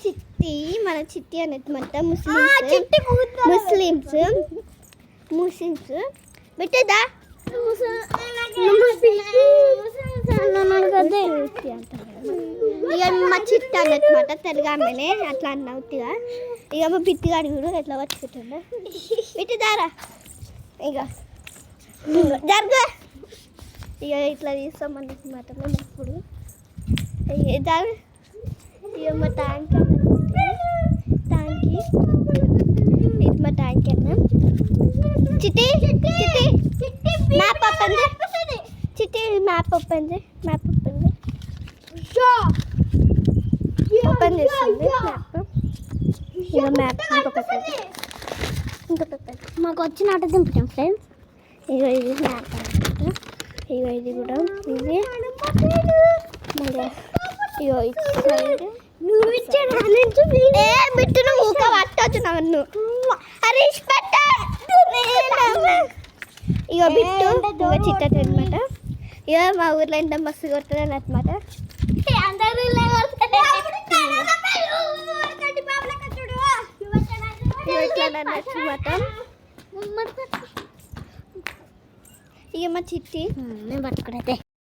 చిట్టి మన చిట్టి అనేది మొత్తం ముస్లిమ్స్ పెట్టేదా ఇక మా చిట్టి అన్నమాట తెలుగు ఆమెనే అట్లా అన్న ఉట్టిగా ఇక మా బిత్తిగాడు కూడా ఎట్లా పట్టుకుంటుండ పెట్టిదారా ఇక జరగ ఇక ఇట్లా తీస్తాం అన్నమాట మేము ఇప్పుడు ఇక మా ట్యాంక్ ఇది మా ట్యాంక్ అన్న చిట్టి మ్యాప్ చిట్టి మ్యాప్ ఓపెన్ చేస్తుంది మ్యాప్ మాకు వచ్చిన ఆట దింపుతాం ఫ్రెండ్స్ ఇక ఇది మ్యాప్ అనమాట ఇక ఇది కూడా ఇది మళ్ళీ ఇగో ఇటు సైడ్ నువ్వు ఇచ్చాను బిట్టు నువ్వు ఊక పట్టవచ్చు నన్ను అరే ఇక బిట్టు ఇక చిట్టది అనమాట ఇక మా ఊర్లో ఎంత మస్తు కొడుతుంది అనమాట ఇక మా చిట్టి నేను పట్టుకున్నదే